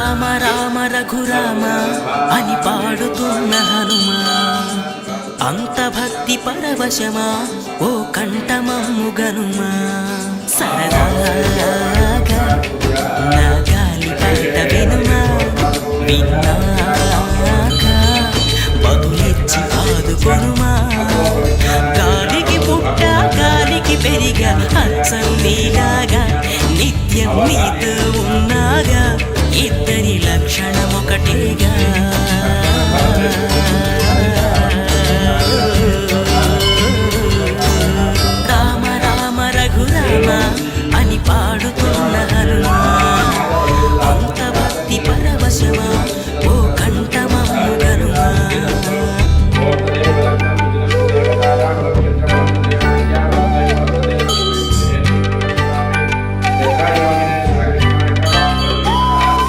రామ రామ రఘురామ అని పాడుతున్న హనుమా, అంత భక్తి పరవశమా ఓ కంఠమమ్ము గనుమా. సరదాగా